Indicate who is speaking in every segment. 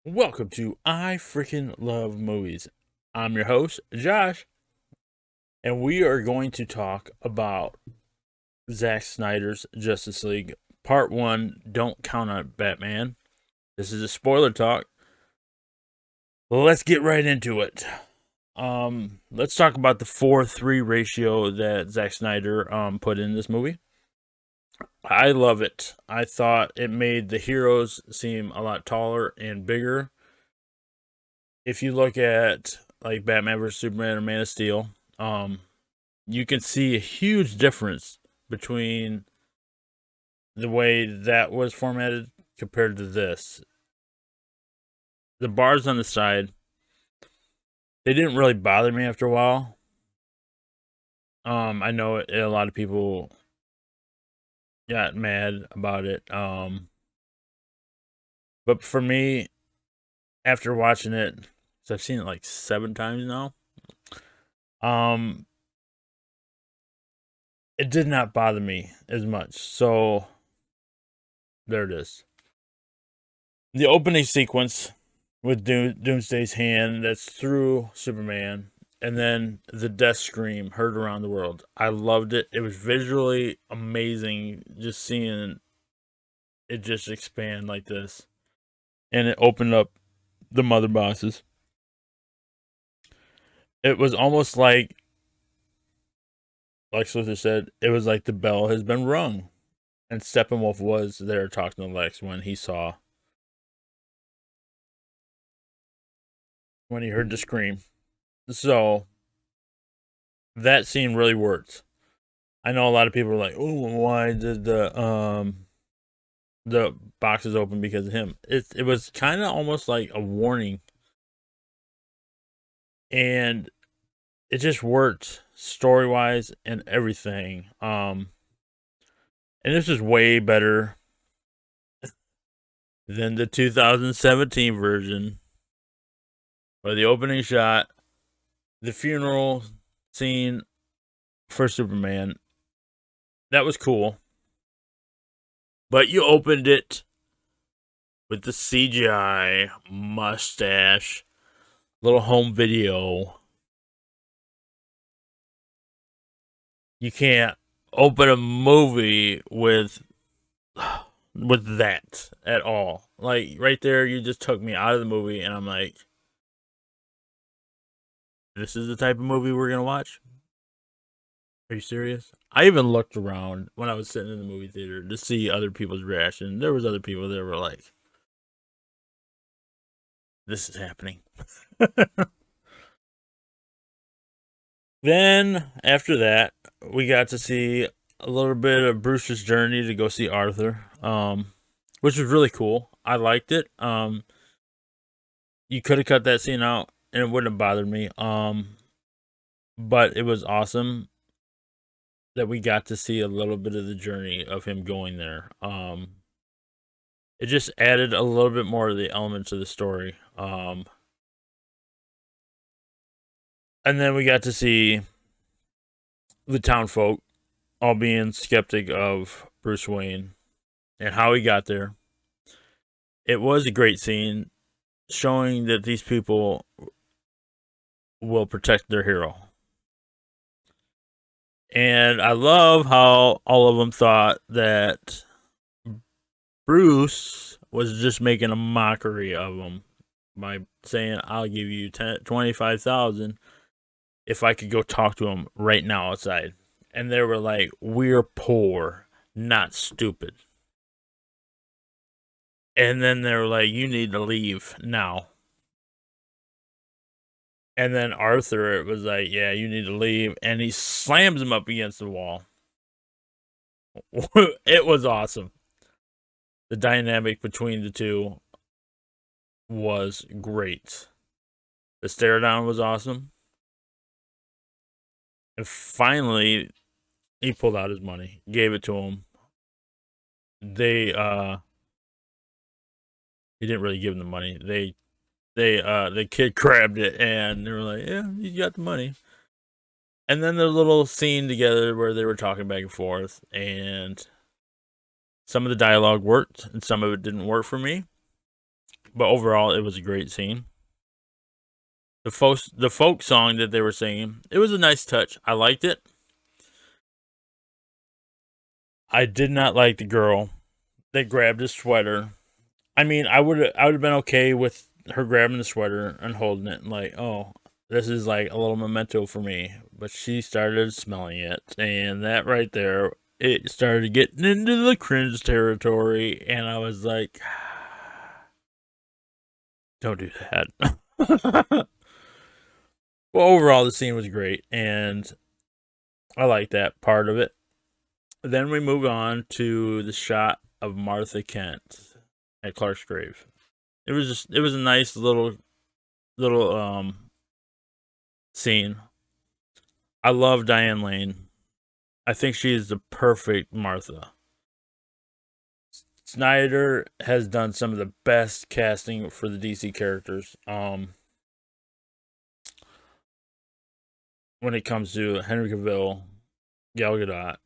Speaker 1: Welcome to I Freaking Love Movies. I'm your host, Josh, and we are going to talk about Zack Snyder's Justice League Part 1, Don't Count on It, Batman. This is a spoiler talk. Let's get right into it. Let's talk about the 4:3 ratio that Zack Snyder put in this movie. I love it. I thought it made the heroes seem a lot taller and bigger. If you look at like Batman vs Superman or Man of Steel, you can see a huge difference between the way that was formatted compared to this. The bars on the side, they didn't really bother me after a while. I know a lot of people got mad about it. But for me, after watching it, so I've seen it like 7 times now. It did not bother me as much. So there it is. The opening sequence with Doomsday's hand that's through Superman, and then the death scream heard around the world. I loved it. It was visually amazing just seeing it just expand like this. And it opened up the mother boxes. It was almost like Lex Luthor said, it was like the bell has been rung. And Steppenwolf was there talking to Lex when he heard the scream. So that scene really worked. I know a lot of people are like, "Oh, why did the boxes open because of him?" It was kind of almost like a warning, and it just worked story wise and everything. And this is way better than the 2017 version. Or the opening shot, the funeral scene for Superman. That was cool. But you opened it with the CGI mustache, little home video. You can't open a movie with that at all. Like right there, you just took me out of the movie, and I'm like, this is the type of movie we're gonna watch? Are you serious? I even looked around when I was sitting in the movie theater to see other people's reaction. There was other people that were like, this is happening. Then, after that, we got to see a little bit of Bruce's journey to go see Arthur, which was really cool. I liked it. You could have cut that scene out, and it wouldn't have bothered me. But it was awesome that we got to see a little bit of the journey of him going there. It just added a little bit more of the elements of the story. And then we got to see the townfolk all being skeptic of Bruce Wayne and how he got there. It was a great scene showing that these people will protect their hero. And I love how all of them thought that Bruce was just making a mockery of him by saying, I'll give you 25,000 if I could go talk to him right now outside. And they were like, we're poor, not stupid. And then they were like, you need to leave now. And then Arthur was like, yeah, you need to leave. And he slams him up against the wall. It was awesome. The dynamic between the two was great. The stare down was awesome. And finally, he pulled out his money, gave it to him. He didn't really give him the money. The kid grabbed it and they were like, yeah, you got the money. And then the little scene together where they were talking back and forth, and some of the dialogue worked, and some of it didn't work for me. But overall, it was a great scene. The folk song that they were singing, it was a nice touch. I liked it. I did not like the girl that grabbed his sweater. I mean, I would have been okay with her grabbing the sweater and holding it, and like, oh, this is like a little memento for me. But she started smelling it, and that right there, it started getting into the cringe territory, and I was like, don't do that. Well, overall, the scene was great, and I like that part of it. Then we move on to the shot of Martha Kent at Clark's grave. It was a nice little scene. I love Diane Lane. I think she is the perfect Martha. Snyder has done some of the best casting for the DC characters. When it comes to Henry Cavill, Gal Gadot,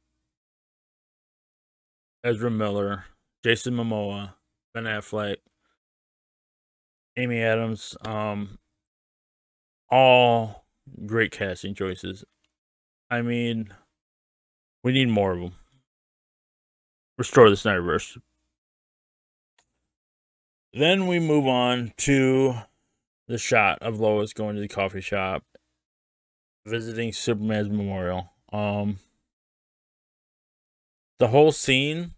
Speaker 1: Ezra Miller, Jason Momoa, Ben Affleck, Amy Adams, all great casting choices. I mean, we need more of them. Restore the Snyderverse. Then we move on to the shot of Lois going to the coffee shop, visiting Superman's memorial. The whole scene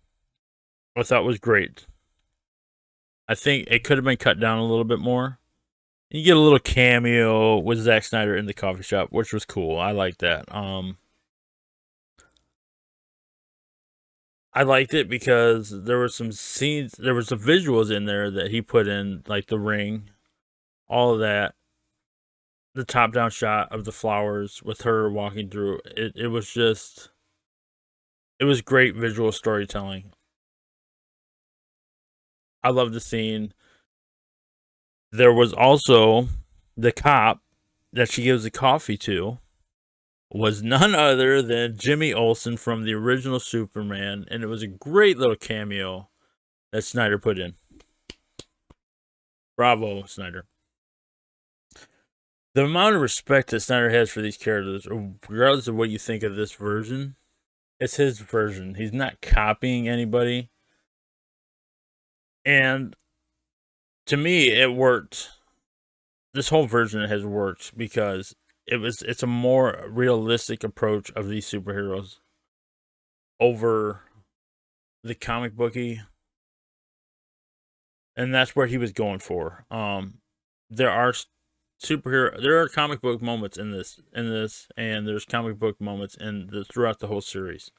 Speaker 1: I thought was great. I think it could have been cut down a little bit more. You get a little cameo with Zack Snyder in the coffee shop, which was cool. I like that. I liked it because there were some scenes, there were some visuals in there that he put in, like the ring, all of that. The top-down shot of the flowers with her walking through. It was just, it was great visual storytelling. I love the scene. There was also the cop that she gives the coffee to was none other than Jimmy Olsen from the original Superman, and it was a great little cameo that Snyder put in. Bravo, Snyder. The amount of respect that Snyder has for these characters, regardless of what you think of this version, it's his version. He's not copying anybody. And to me, it worked. This whole version has worked because it's a more realistic approach of these superheroes over the comic booky, and that's where he was going for. There are there are comic book moments in this, and there's comic book moments throughout the whole series.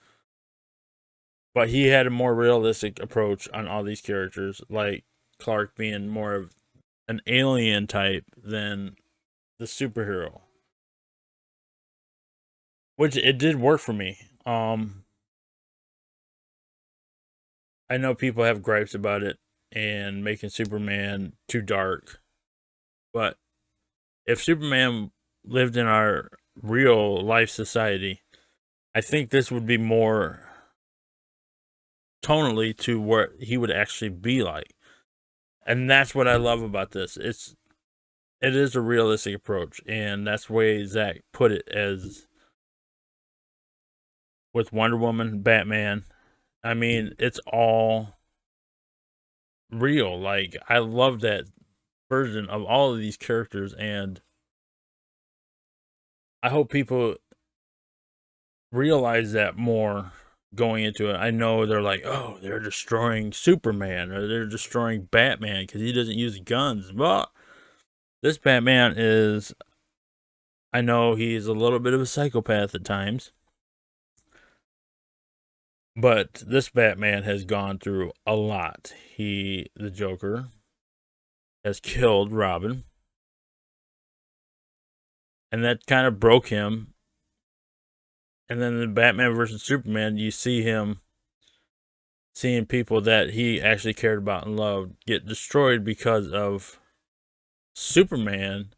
Speaker 1: But he had a more realistic approach on all these characters, like Clark being more of an alien type than the superhero, which it did work for me. I know people have gripes about it and making Superman too dark, but if Superman lived in our real life society, I think this would be more tonally to what he would actually be like. And that's what I love about this. It is a realistic approach, and that's the way Zach put it, as with Wonder Woman, Batman. I mean, it's all real. Like, I love that version of all of these characters, and I hope people realize that more going into it. I know they're like, oh, they're destroying Superman or they're destroying Batman because he doesn't use guns. But this Batman is, I know he's a little bit of a psychopath at times, but this Batman has gone through a lot. The Joker, has killed Robin, and that kind of broke him. And then in Batman versus Superman, you see him seeing people that he actually cared about and loved get destroyed because of Superman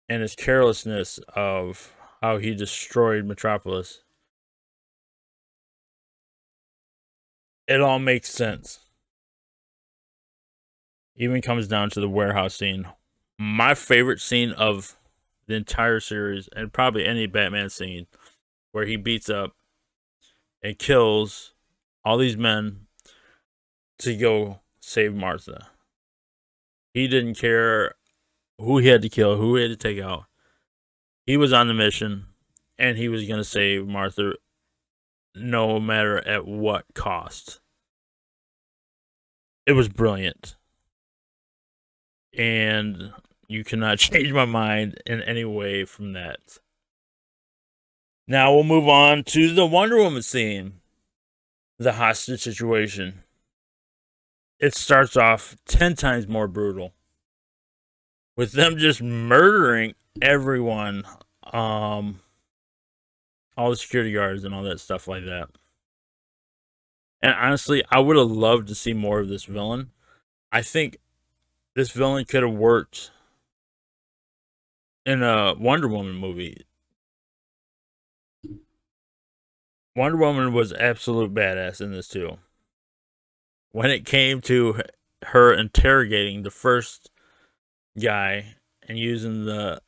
Speaker 1: and his carelessness of how he destroyed Metropolis. It all makes sense. Even comes down to the warehouse scene. My favorite scene of the entire series, and probably any Batman scene, where he beats up and kills all these men to go save Martha. He didn't care who he had to kill, who he had to take out. He was on the mission, and he was going to save Martha no matter at what cost. It was brilliant. And you cannot change my mind in any way from that. Now we'll move on to the Wonder Woman scene. The hostage situation. It starts off 10 times more brutal, with them just murdering everyone, all the security guards and all that stuff like that. And honestly, I would have loved to see more of this villain. I think this villain could have worked in a Wonder Woman movie. Wonder Woman was absolute badass in this too. When it came to her interrogating the first guy and using the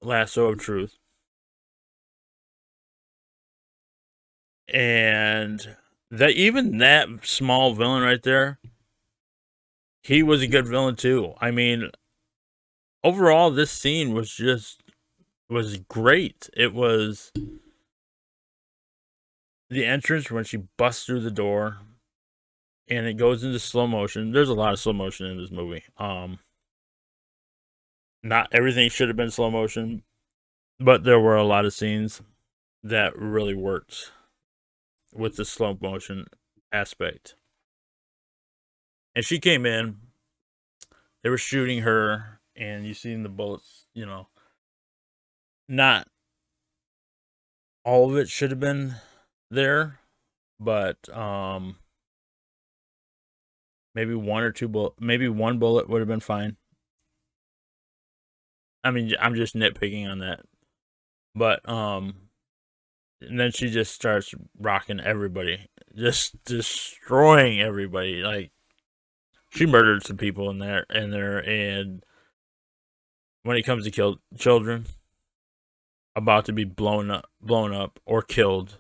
Speaker 1: lasso of truth, and that even that small villain right there, he was a good villain too. I mean, overall, this scene was great. It was the entrance when she busts through the door, and it goes into slow motion. There's a lot of slow motion in this movie. Not everything should have been slow motion, but there were a lot of scenes that really worked with the slow motion aspect. And she came in, they were shooting her, and you seen the bullets, not all of it should have been there, but maybe maybe one bullet would have been fine. I mean, I'm just nitpicking on that. But and then she just starts rocking everybody, just destroying everybody. Like, she murdered some people in there, and when it comes to kill children about to be blown up or killed,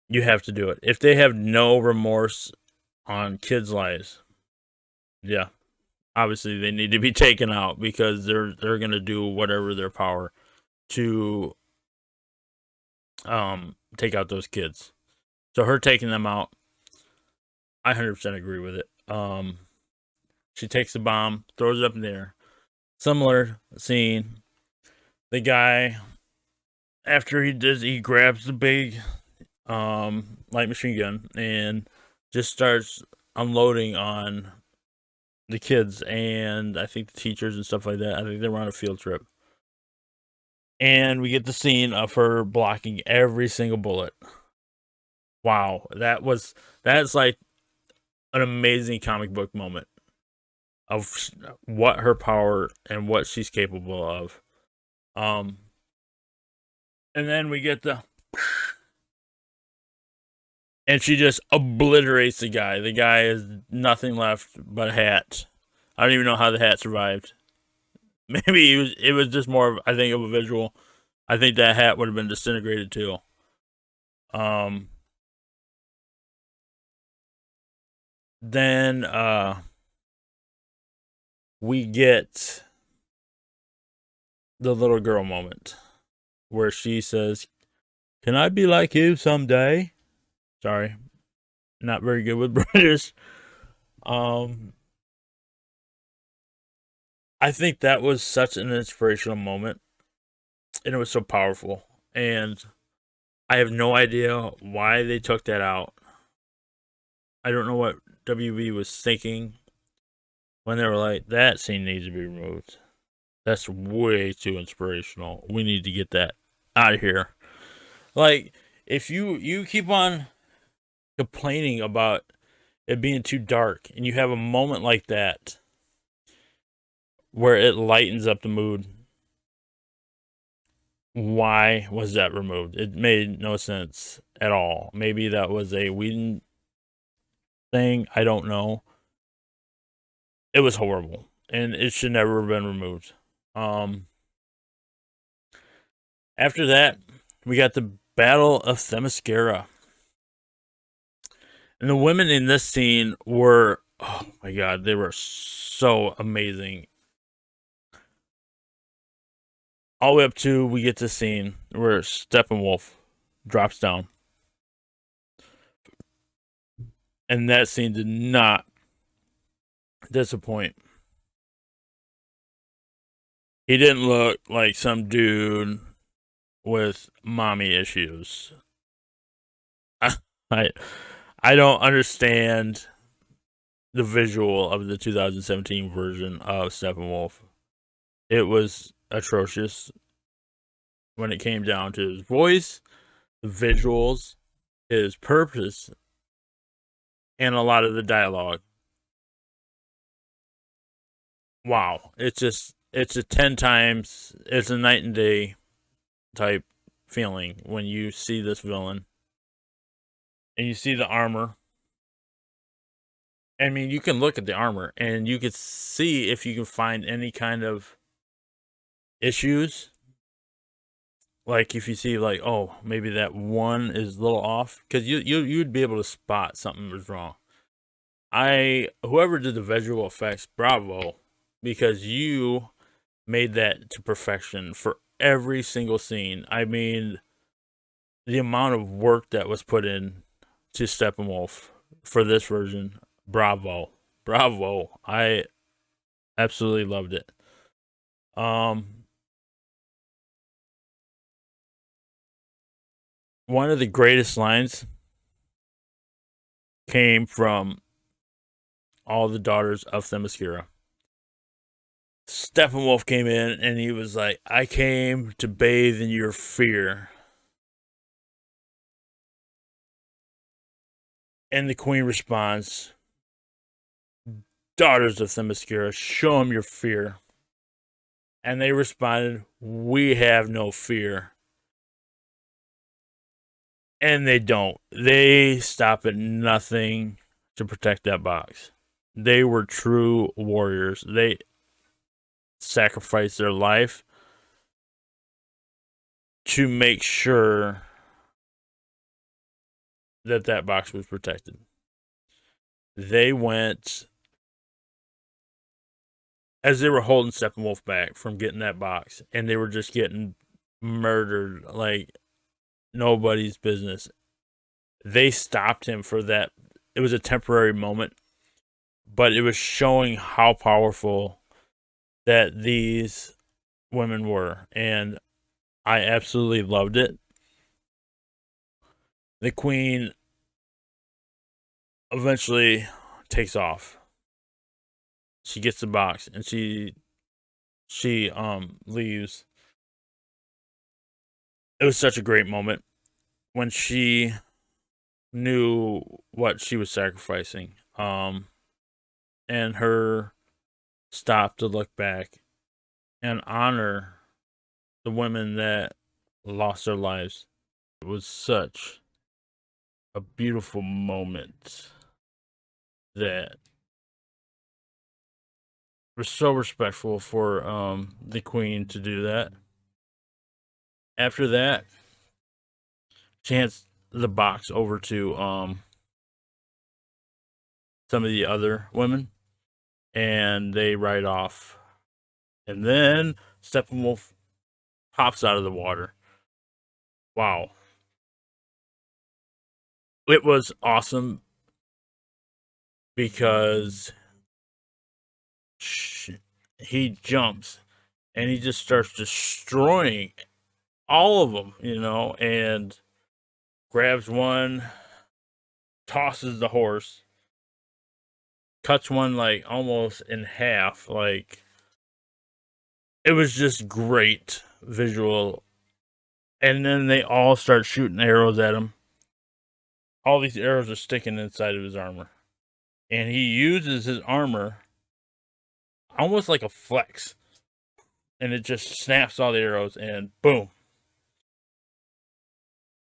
Speaker 1: you have to do it. If they have no remorse on kids' lives, yeah, obviously they need to be taken out, because they're gonna do whatever their power to take out those kids. So her taking them out, I 100% agree with it. She takes the bomb, throws it up in the air. Similar scene. The guy, after he grabs the big light machine gun and just starts unloading on the kids, and I think the teachers and stuff like that. I think they were on a field trip. And we get the scene of her blocking every single bullet. Wow, that's like an amazing comic book moment of what her power and what she's capable of. And then we get and she just obliterates the guy. The guy has nothing left but a hat. I don't even know how the hat survived. Maybe it was just more of, I think, of a visual. I think that hat would have been disintegrated too. Then we get the little girl moment where she says, "Can I be like you someday?" Sorry, not very good with British. I think that was such an inspirational moment, and it was so powerful. And I have no idea why they took that out. I don't know what WB was thinking when they were like, that scene needs to be removed. That's way too inspirational. We need to get that out of here. Like, if you keep on complaining about it being too dark, and you have a moment like that where it lightens up the mood, why was that removed? It made no sense at all. Maybe that was a Whedon thing. I don't know. It was horrible, and it should never have been removed. Um, After that, we got the Battle of Themyscira. And the women in this scene were, oh my god, they were so amazing. All the way up to we get to scene where Steppenwolf drops down. And that scene did not disappoint. He didn't look like some dude with mommy issues. I I don't understand the visual of the 2017 version of Steppenwolf. It was atrocious when it came down to his voice, the visuals, his purpose, and a lot of the dialogue. Wow, it's a 10 times, it's a night and day type feeling when you see this villain and you see the armor. I mean, you can look at the armor and you can see if you can find any kind of issues. Like if you see like, oh, maybe that one is a little off, because you'd be able to spot something was wrong. Whoever did the visual effects, bravo, because you made that to perfection for every single scene. I mean, the amount of work that was put in to Steppenwolf for this version, bravo, bravo. I absolutely loved it. One of the greatest lines came from all the daughters of Themyscira. Steppenwolf came in and he was like, I came to bathe in your fear. And the queen responds, daughters of Themyscira, show them your fear. And they responded, we have no fear. And they don't. They stop at nothing to protect that box. They were true warriors. They sacrificed their life to make sure that that box was protected. They went, as they were holding Steppenwolf back from getting that box, and they were just getting murdered like nobody's business. They stopped him for that. It was a temporary moment, but it was showing how powerful that these women were, and I absolutely loved it. The queen eventually takes off. She gets the box and she leaves. It was such a great moment when she knew what she was sacrificing. And her stop to look back and honor the women that lost their lives. It was such a beautiful moment that was so respectful for the queen to do that. After that, she hands the box over to some of the other women, and they ride off. And then Steppenwolf pops out of the water. Wow. It was awesome because he jumps and he just starts destroying all of them, and grabs one, tosses the horse, cuts one like almost in half. Like, it was just great visual. And then they all start shooting arrows at him. All these arrows are sticking inside of his armor. And he uses his armor almost like a flex. And it just snaps all the arrows and boom.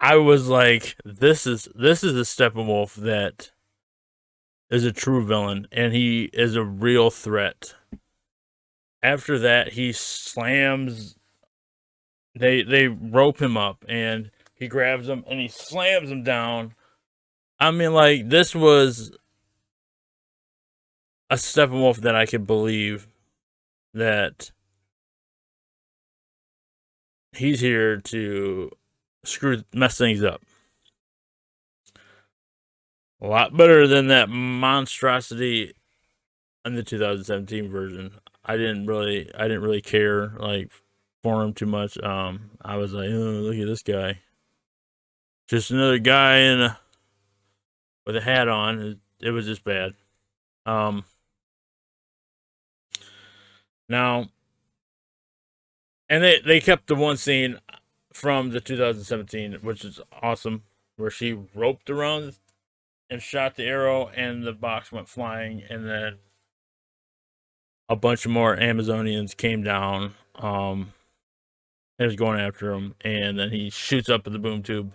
Speaker 1: I was like, this is a Steppenwolf that is a true villain, and he is a real threat. After that, he slams. They rope him up, and he grabs him and he slams him down. I mean, like, this was a Steppenwolf that I could believe that he's here to mess things up. A lot better than that monstrosity in the 2017 version. I didn't really care like for him too much. I was like, oh, look at this guy, just another guy with a hat on. It was just bad. Now, and they kept the one scene from the 2017, which is awesome, where she roped around and shot the arrow, and the box went flying, and then a bunch of more Amazonians came down. And was going after him, and then he shoots up at the boom tube.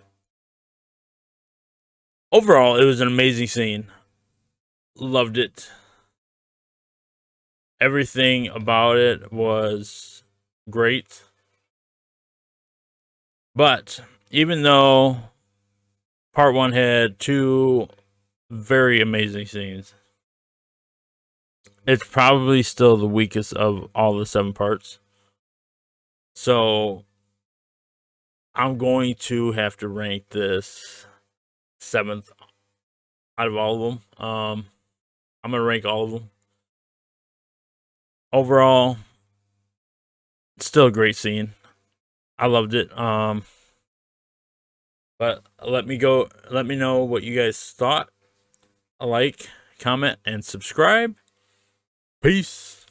Speaker 1: Overall, it was an amazing scene. Loved it. Everything about it was great. But even though part one had two very amazing scenes, it's probably still the weakest of all the 7 parts. So I'm going to have to rank this 7th out of all of them. I'm going to rank all of them. Overall, still a great scene. I loved it. But let me know what you guys thought. Like, comment, and subscribe. Peace.